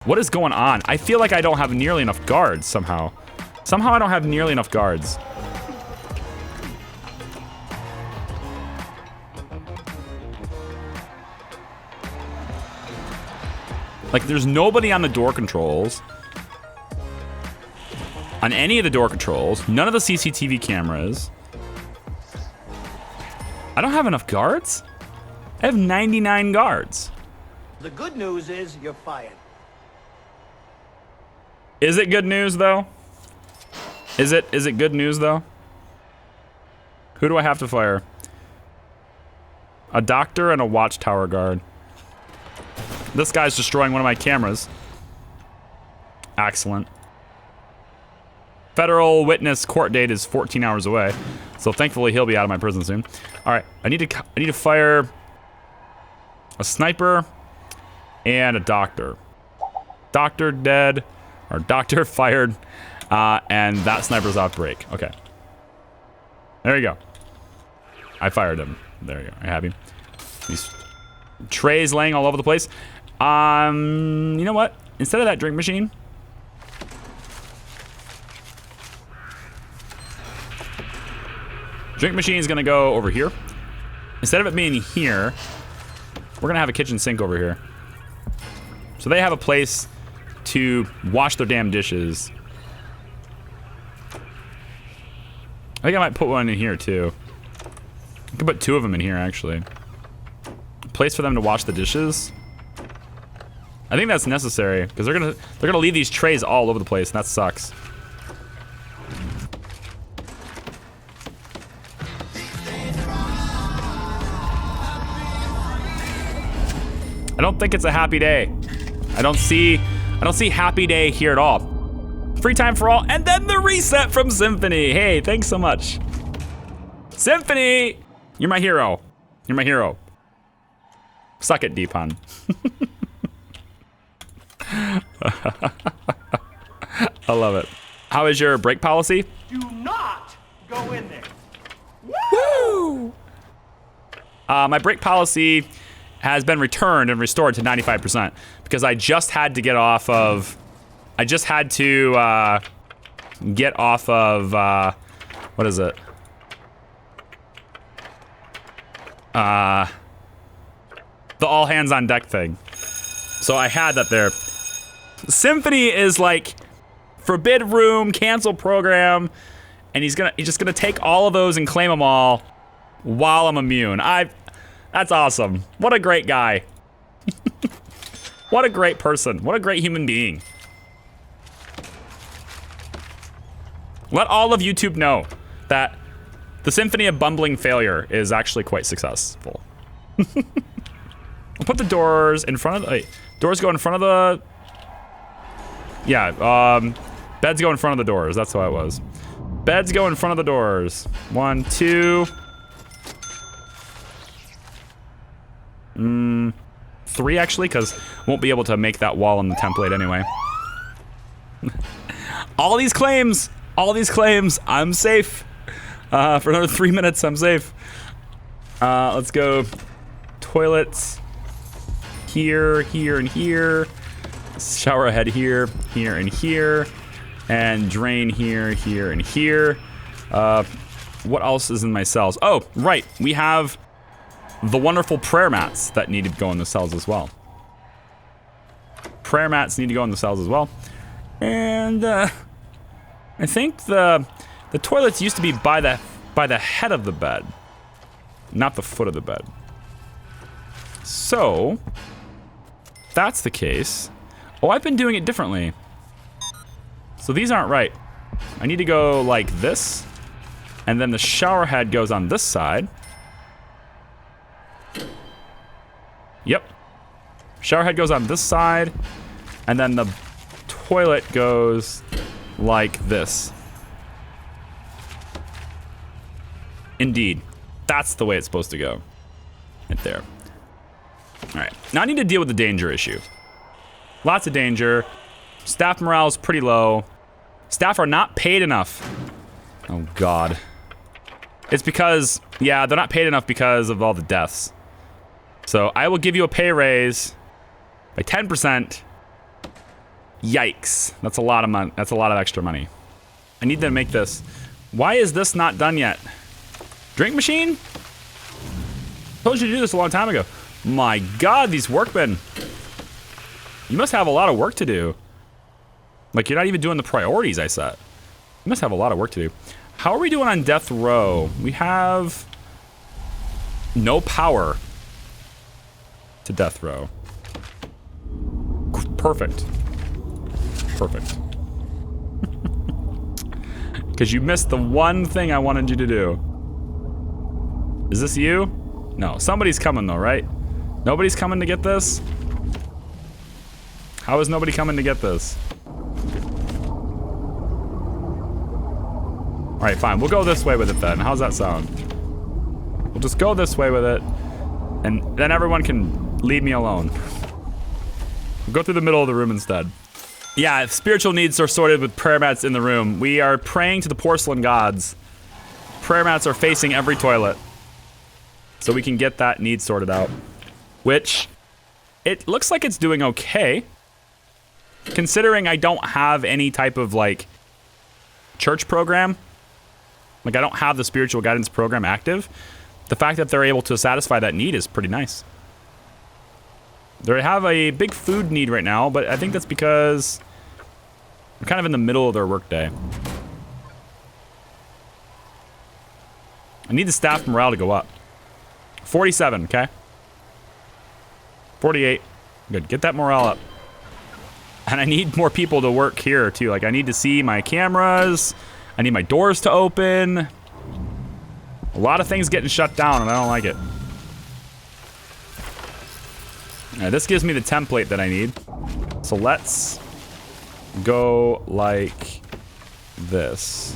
What is going on? I feel like I don't have nearly enough guards somehow. Somehow I don't have nearly enough guards. Like, there's nobody on the door controls. On any of the door controls. None of the CCTV cameras. I don't have enough guards? I have 99 guards. The good news is you're fired. Is it good news, though? Is it good news, though? Who do I have to fire? A doctor and a watchtower guard. This guy's destroying one of my cameras. Excellent. Federal witness court date is 14 hours away, so thankfully he'll be out of my prison soon. All right, I need to fire a sniper and a doctor. Doctor dead, or doctor fired, and that sniper's off break. Okay. There you go. I fired him. There you go. Are you happy? These trays laying all over the place. You know what? Instead of that drink machine, drink machine is gonna go over here. Instead of it being here, we're gonna have a kitchen sink over here. So they have a place to wash their damn dishes. I think I might put one in here too. I could put two of them in here actually. A place for them to wash the dishes. I think that's necessary because they're gonna leave these trays all over the place, and that sucks. I don't think it's a happy day. I don't see happy day here at all. Free time for all, and then the reset from Symphony. Hey, thanks so much. Symphony, you're my hero. You're my hero. Suck it, Deepon. I love it. How is your break policy? Do not go in there. Woo! My break policy has been returned and restored to 95% because I just had to get off of. I just had to get off of what is it? The all hands on deck thing. So I had that there. Symphony is like forbid room, cancel program, and he's just gonna take all of those and claim them all while I'm immune. That's awesome. What a great guy. What a great person. What a great human being. Let all of YouTube know that the Symphony of Bumbling Failure is actually quite successful. I'll put the doors in front of the, wait, doors go in front of the, yeah, beds go in front of the doors. That's how it was. Beds go in front of the doors. 1, 2. 3 actually, because won't be able to make that wall in the template anyway. All these claims, I'm safe. For another 3 minutes, I'm safe. Let's go toilets here, here, and here. Shower head here, here, and here. And drain here, here, and here. What else is in my cells? Oh, right, we have the wonderful prayer mats that need to go in the cells as well. Prayer mats need to go in the cells as well. And I think the toilets used to be by the head of the bed, not the foot of the bed. So, if that's the case. Oh, I've been doing it differently. So these aren't right. I need to go like this, and then the shower head goes on this side. Yep. Shower head goes on this side, and then the toilet goes like this. Indeed. That's the way it's supposed to go. Right there. Alright. Now I need to deal with the danger issue. Lots of danger. Staff morale is pretty low. Staff are not paid enough. Oh, God. It's because, yeah, they're not paid enough because of all the deaths. So I will give you a pay raise by 10%. Yikes. That's a lot of money. That's a lot of extra money. I need to make this. Why is this not done yet? Drink machine? Told you to do this a long time ago. My God, these workmen. You must have a lot of work to do. Like, you're not even doing the priorities I set. You must have a lot of work to do. How are we doing on death row? We have no power to death row. Perfect. Perfect. Because you missed the one thing I wanted you to do. Is this you? No, somebody's coming though, right? Nobody's coming to get this? How is nobody coming to get this? Alright, fine. We'll go this way with it then. How's that sound? We'll just go this way with it. And then everyone can leave me alone. We'll go through the middle of the room instead. Yeah, if spiritual needs are sorted with prayer mats in the room. We are praying to the porcelain gods. Prayer mats are facing every toilet. So we can get that need sorted out. Which, it looks like it's doing okay. Considering I don't have any type of, like, church program. Like, I don't have the spiritual guidance program active. The fact that they're able to satisfy that need is pretty nice. They have a big food need right now, but I think that's because we're kind of in the middle of their workday. I need the staff morale to go up. 47, okay? 48. Good, get that morale up. And I need more people to work here, too. Like, I need to see my cameras. I need my doors to open. A lot of things getting shut down, and I don't like it. Alright, this gives me the template that I need. So let's go like this.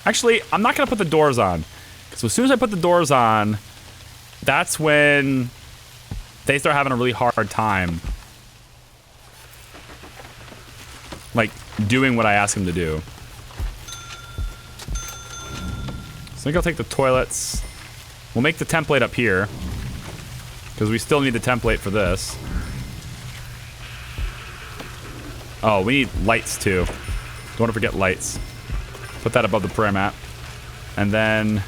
Actually, I'm not gonna put the doors on. Because as soon as I put the doors on, that's when they start having a really hard time. Like, doing what I ask them to do. So I think I'll take the toilets. We'll make the template up here. Because we still need the template for this. Oh, we need lights too. Don't want to forget lights. Put that above the prayer mat. And then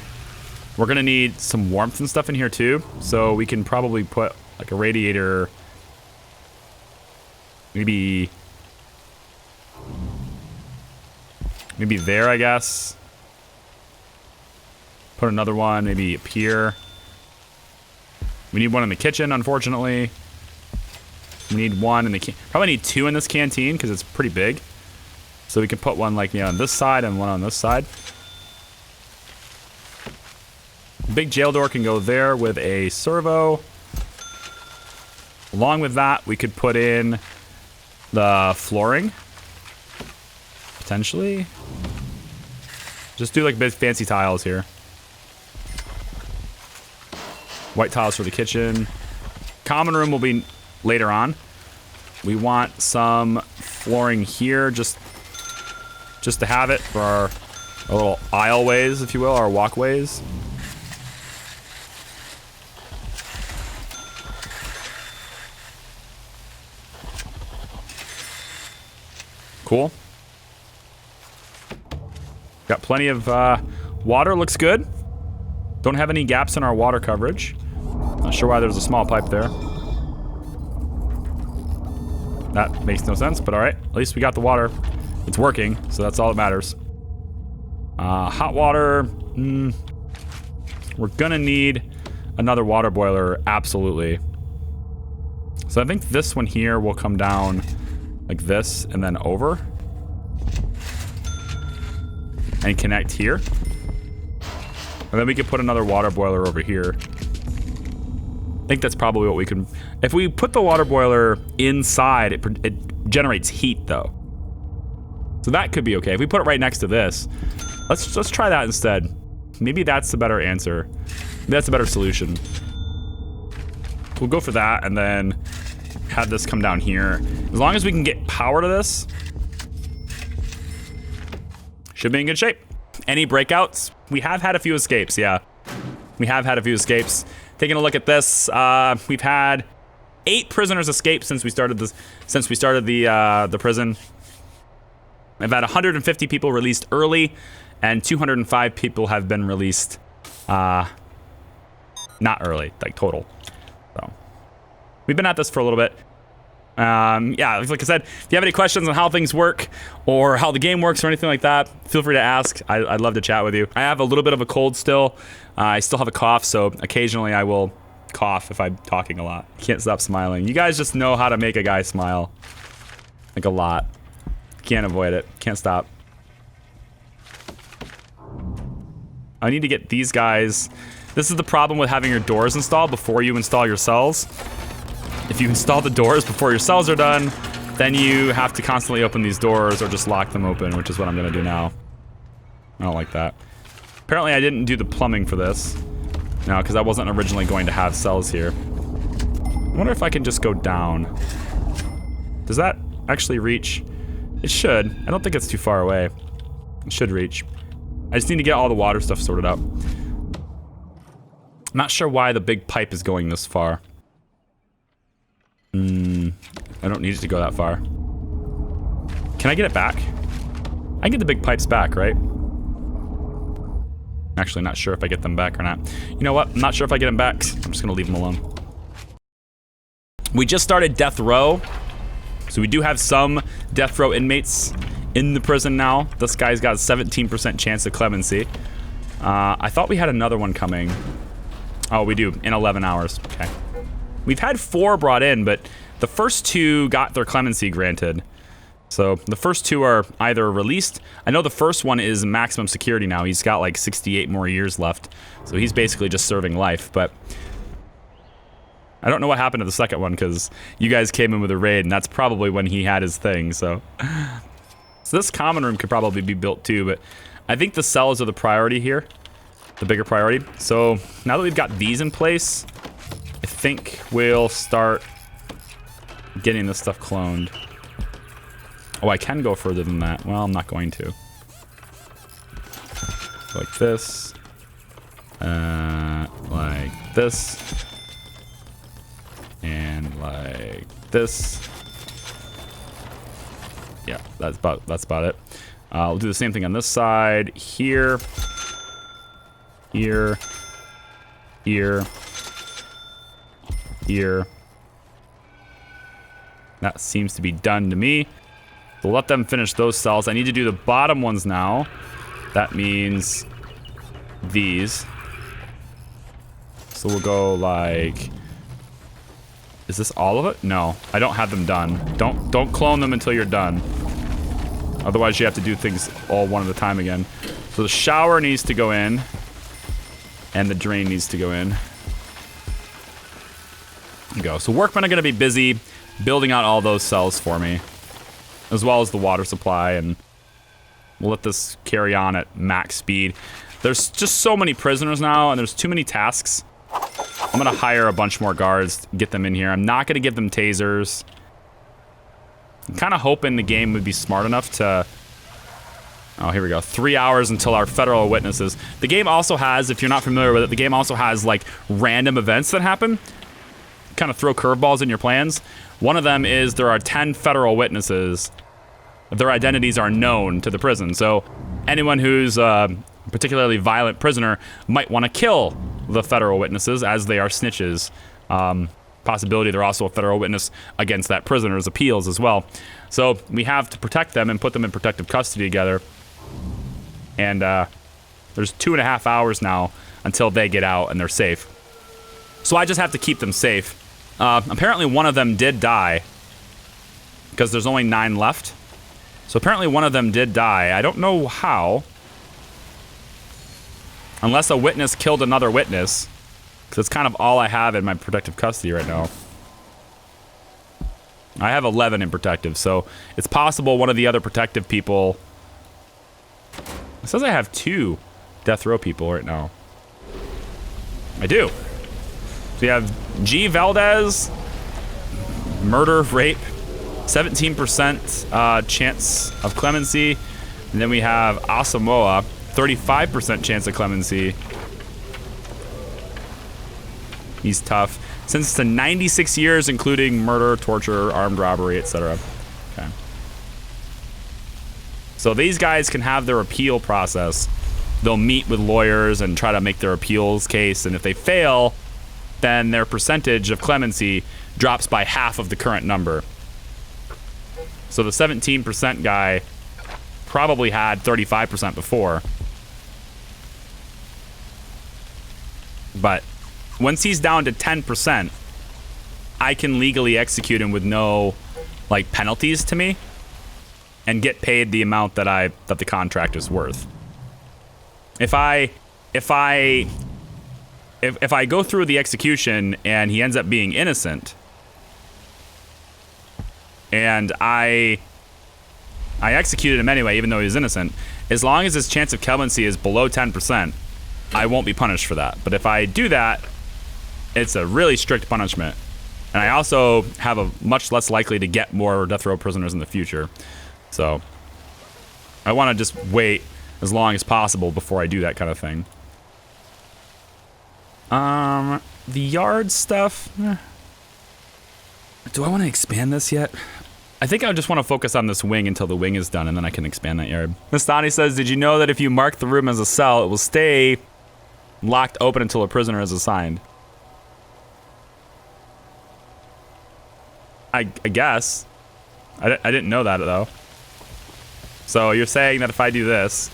we're going to need some warmth and stuff in here too. So we can probably put like a radiator. Maybe there, I guess. Put another one, maybe up here. We need one in the kitchen, unfortunately. We need one in the probably need two in this canteen because it's pretty big. So we can put one like on this side and one on this side. Big jail door can go there with a servo. Along with that, we could put in the flooring. Potentially. Just do like big fancy tiles here. White tiles for the kitchen. Common room will be later on. We want some flooring here just to have it for our little aisleways, if you will, our walkways. Cool. Got plenty of water, looks good. Don't have any gaps in our water coverage. Not sure why there's a small pipe there. That makes no sense, but all right. At least we got the water. It's working, so that's all that matters. Hot water. We're gonna need another water boiler, absolutely. So I think this one here will come down like this and then over. And connect here. And then we could put another water boiler over here. I think that's probably what we can... If we put the water boiler inside, it generates heat, though. So that could be okay. If we put it right next to this, let's try that instead. Maybe that's the better answer. Maybe that's a better solution. We'll go for that, and then have this come down here. As long as we can get power to this, should be in good shape. Any breakouts? We have had a few escapes, yeah. We have had a few escapes. Taking a look at this, we've had 8 prisoners escape since we started this. Since we started the prison. I've had 150 people released early, and 205 people have been released, not early, like total. So we've been at this for a little bit. Yeah, like I said, if you have any questions on how things work or how the game works or anything like that, feel free to ask. I'd love to chat with you. I have a little bit of a cold still. I still have a cough, so occasionally I will cough if I'm talking a lot. Can't stop smiling. You guys just know how to make a guy smile. Like a lot. Can't avoid it. Can't stop. I need to get these guys. This is the problem with having your doors installed before you install your cells. If you install the doors before your cells are done, then you have to constantly open these doors or just lock them open, which is what I'm gonna do now. I don't like that. Apparently I didn't do the plumbing for this. No, because I wasn't originally going to have cells here. I wonder if I can just go down. Does that actually reach? It should. I don't think it's too far away. It should reach. I just need to get all the water stuff sorted out. I'm not sure why the big pipe is going this far. I don't need it to go that far. Can I get it back? I can get the big pipes back, right? Actually, not sure if I get them back or not. You know what? I'm not sure if I get them back. I'm just gonna leave them alone. We just started death row. So we do have some death row inmates in the prison now. This guy's got a 17% chance of clemency. I thought we had another one coming. Oh, we do, in 11 hours, okay. We've had 4 brought in, but the first 2 got their clemency granted. So the first 2 are either released. I know the first one is maximum security now. He's got like 68 more years left. So he's basically just serving life, but I don't know what happened to the second one because you guys came in with a raid and that's probably when he had his thing, so. So this common room could probably be built too, but I think the cells are the priority here. The bigger priority. So now that we've got these in place, I think we'll start getting this stuff cloned. Oh, I can go further than that. Well, I'm not going to. Like this. Like this. And like this. Yeah, that's about it. We'll do the same thing on this side. Here. Here. Here. Here. That seems to be done to me. We'll let them finish those cells. I need to do the bottom ones now. That means these. So we'll go like... Is this all of it? No, I don't have them done. Don't clone them until you're done. Otherwise you have to do things all one at a time again. So the shower needs to go in. And the drain needs to go in. There you go. So workmen are gonna be busy building out all those cells for me. As well as the water supply, and we'll let this carry on at max speed. There's just so many prisoners now, and there's too many tasks. I'm gonna hire a bunch more guards, get them in here. I'm not gonna give them tasers. I'm kind of hoping the game would be smart enough to... Oh, here we go. 3 hours until our federal witnesses. The game also has, if you're not familiar with it, the game also has like random events that happen. Kind of throw curveballs in your plans. One of them is there are 10 federal witnesses. Their identities are known to the prison. So anyone who's a particularly violent prisoner might want to kill the federal witnesses as they are snitches. Possibility they're also a federal witness against that prisoner's appeals as well. So we have to protect them and put them in protective custody together. And there's 2.5 hours now until they get out and they're safe. So I just have to keep them safe. Apparently one of them did die because there's only 9 left. So apparently one of them did die. I don't know how. Unless a witness killed another witness. Because it's kind of all I have in my protective custody right now. I have 11 in protective, so it's possible one of the other protective people... It says I have 2 death row people right now. I do. So you have G. Valdez, murder, rape, 17% chance of clemency. And then we have Asamoah, 35% chance of clemency. He's tough. Sentenced to 96 years, including murder, torture, armed robbery, etc. Okay. So these guys can have their appeal process. They'll meet with lawyers and try to make their appeals case, and if they fail, then their percentage of clemency drops by half of the current number. So the 17% guy probably had 35% before. But once he's down to 10%, I can legally execute him with no like penalties to me and get paid the amount that the contract is worth. If I go through the execution and he ends up being innocent, and I executed him anyway, even though he was innocent, as long as his chance of clemency is below 10%, I won't be punished for that. But if I do that, it's a really strict punishment. And I also have a much less likely to get more death row prisoners in the future. So I want to just wait as long as possible before I do that kind of thing. The yard stuff. Do I want to expand this yet? I think I just want to focus on this wing until the wing is done, and then I can expand that yard. Nastani says, did you know that if you mark the room as a cell, it will stay locked open until a prisoner is assigned? I guess. I didn't know that, though. So you're saying that if I do this...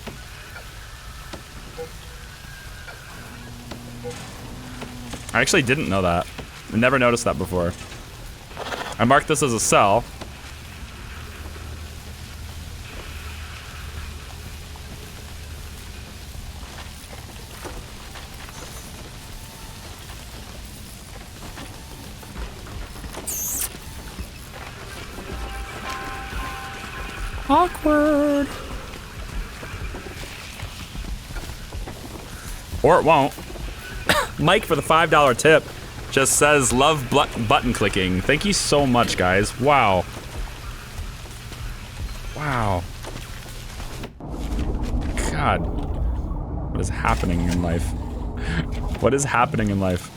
I actually didn't know that. I never noticed that before. I marked this as a cell. Awkward. Or it won't. Mike for the $5 tip just says love button clicking. Thank you so much, guys. Wow. Wow. God. What is happening in life? What is happening in life?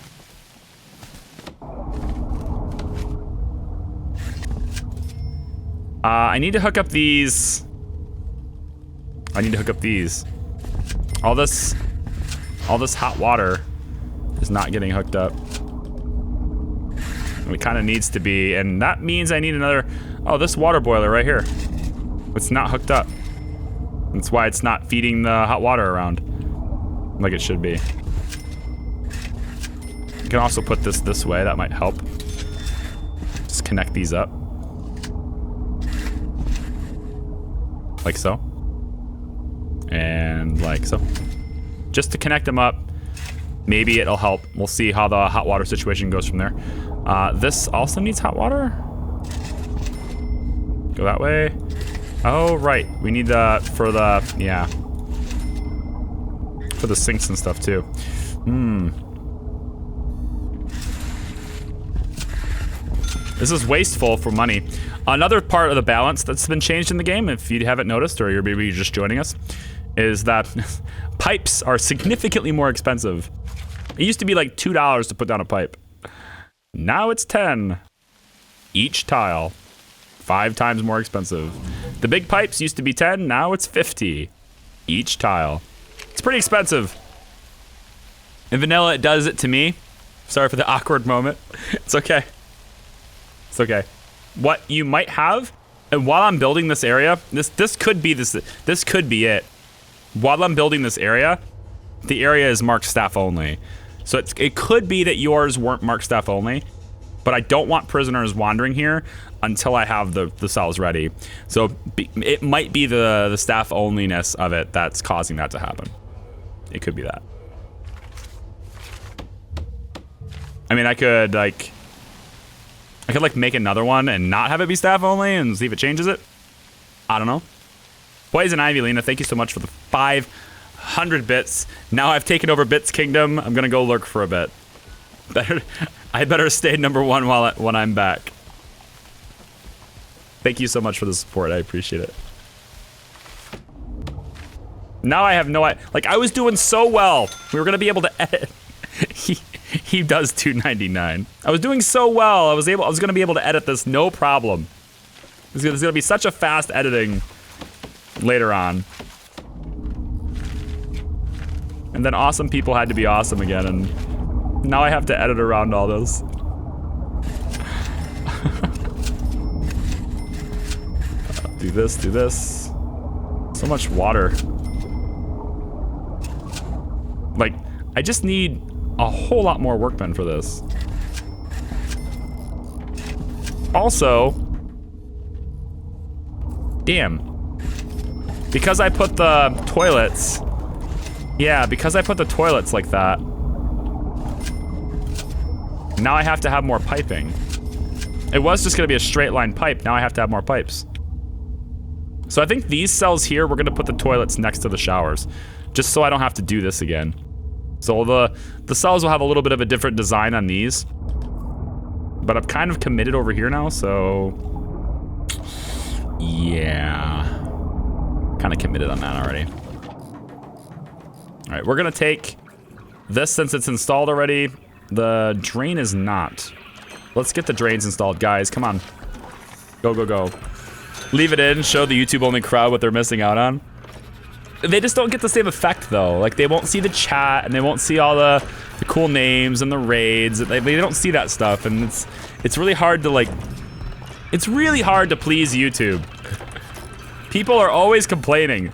I need to hook up these. I need to hook up these. All this hot water is not getting hooked up. It kind of needs to be, and that means I need another. Oh, this water boiler right here. It's not hooked up. That's why it's not feeding the hot water around like it should be. You can also put this way. That might help. Just connect these up. Like so. And like so. Just to connect them up. Maybe it'll help. We'll see how the hot water situation goes from there. This also needs hot water. Go that way. Oh, right. We need for the sinks and stuff too. This is wasteful for money. Another part of the balance that's been changed in the game, if you haven't noticed or maybe you're just joining us, is that pipes are significantly more expensive. It used to be like $2 to put down a pipe. Now it's 10. Each tile. 5 times more expensive. The big pipes used to be 10, now it's 50. Each tile. It's pretty expensive. In vanilla, it does it to me. Sorry for the awkward moment. It's okay. It's okay. What you might have, and while I'm building this area, this could be this could be it. While I'm building this area, the area is marked staff only. So it could be that yours weren't marked staff only, but I don't want prisoners wandering here until I have the cells ready. So it might be the staff onlyness of it that's causing that to happen. It could be that. I mean, I could like make another one and not have it be staff only and see if it changes it. I don't know. Poison Ivy, Lena, thank you so much for the 500 bits. Now I've taken over Bits Kingdom. I'm gonna go lurk for a bit. I better stay number 1 when I'm back. Thank you so much for the support. I appreciate it. Now I have no... Like, I was doing so well. We were gonna be able to edit. he does 299. I was doing so well. I was gonna be able to edit this no problem. There's gonna be such a fast editing later on. And then awesome people had to be awesome again, and now I have to edit around all this. Do this, do this. So much water. Like, I just need a whole lot more workmen for this. Also, damn. Because I put the toilets, yeah, because I put the toilets like that, now I have to have more piping. It was just gonna be a straight line pipe, now I have to have more pipes. So I think these cells here, we're gonna put the toilets next to the showers, just so I don't have to do this again. So the cells will have a little bit of a different design on these. But I'm kind of committed over here now, so yeah. Kind of committed on that already. All right, we're gonna take this since it's installed already. The drain is not. Let's get the drains installed, guys, come on. Go, go, go. Leave it in, show the YouTube only crowd what they're missing out on. They just don't get the same effect though. Like they won't see the chat and they won't see all the cool names and the raids. They don't see that stuff, and it's really hard to like, it's really hard to please YouTube. People are always complaining.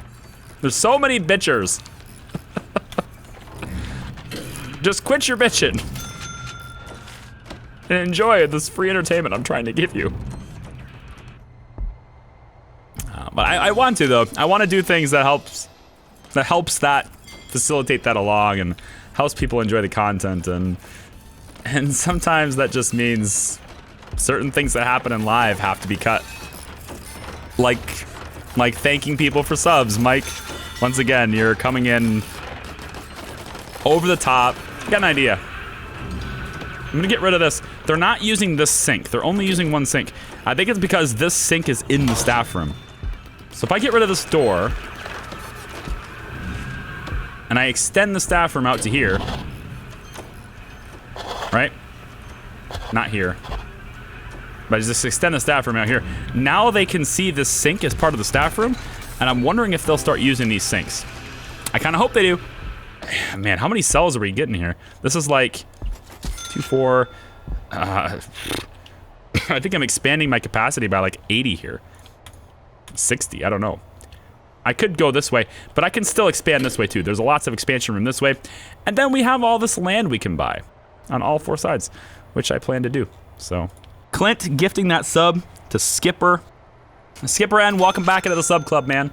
There's so many bitchers. Just quit your bitching and enjoy this free entertainment I'm trying to give you. But I want to though. I want to do things that helps facilitate that along and helps people enjoy the content, and sometimes that just means certain things that happen in live have to be cut. Like thanking people for subs. Mike, once again, you're coming in over the top. I got an idea. I'm gonna get rid of this. They're not using this sink. They're only using one sink. I think it's because this sink is in the staff room. So if I get rid of this door, and I extend the staff room out to here, right? Not here. But I just extend the staff room out here. Now they can see this sink as part of the staff room, and I'm wondering if they'll start using these sinks. I kind of hope they do. Man, how many cells are we getting here? This is like 2, 4, I think I'm expanding my capacity by like 80 here. 60, I don't know. I could go this way, but I can still expand this way too. There's lots of expansion room this way. And then we have all this land we can buy on all 4 sides, which I plan to do. So, Clint gifting that sub to Skipper. Skipper N, welcome back into the sub club, man.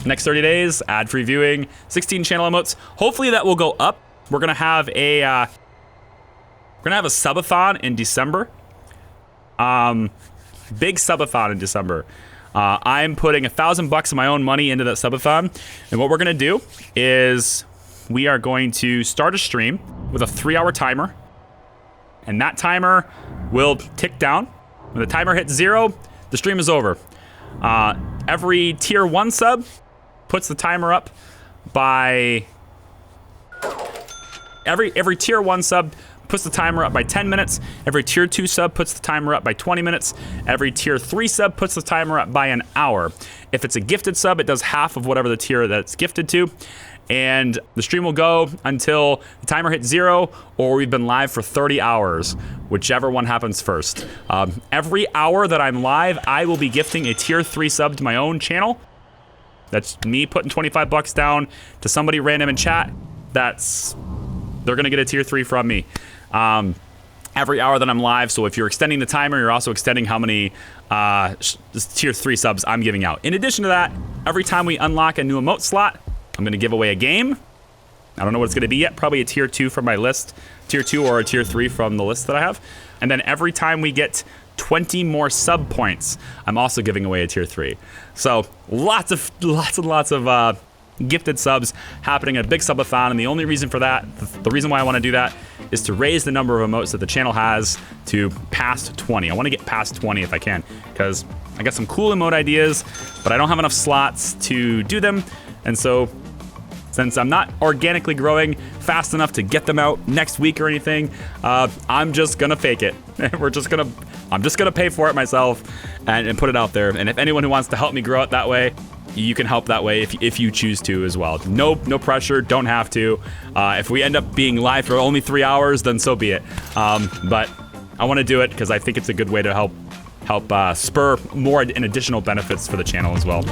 Next 30 days, ad-free viewing, 16 channel emotes. Hopefully that will go up. We're gonna have a subathon in December. Big subathon in December. I'm putting $1,000 of my own money into that subathon, and what we're gonna do is we are going to start a stream with a 3-hour timer, and that timer will tick down. When the timer hits 0, the stream is over. Every tier 1 sub puts the timer up by every tier 1 sub puts the timer up by 10 minutes. Every tier 2 sub puts the timer up by 20 minutes. Every tier 3 sub puts the timer up by an hour. If it's a gifted sub, it does half of whatever the tier that's gifted to. And the stream will go until the timer hits 0, or we've been live for 30 hours, whichever one happens first. Every hour that I'm live, I will be gifting a tier 3 sub to my own channel. That's me putting $25 down to somebody random in chat. They're gonna get a tier 3 from me. Every hour that I'm live, so if you're extending the timer, you're also extending how many tier 3 subs I'm giving out. In addition to that, every time we unlock a new emote slot, I'm gonna give away a game. I don't know what it's gonna be yet, probably a tier 2 from my list, tier 2 or a tier 3 from the list that I have. And then every time we get 20 more sub points, I'm also giving away a tier 3. So lots and lots of gifted subs happening at a big subathon, and the only reason for that, the reason why I want to do that, is to raise the number of emotes that the channel has to past 20. I want to get past 20 if I can, because I got some cool emote ideas, but I don't have enough slots to do them, and so since I'm not organically growing fast enough to get them out next week or anything, I'm just gonna fake it. I'm just gonna pay for it myself and put it out there. And if anyone who wants to help me grow it that way, you can help that way if you choose to as well. No pressure, don't have to. If we end up being live for only 3 hours, then so be it. But I want to do it because I think it's a good way to help spur more and additional benefits for the channel as well.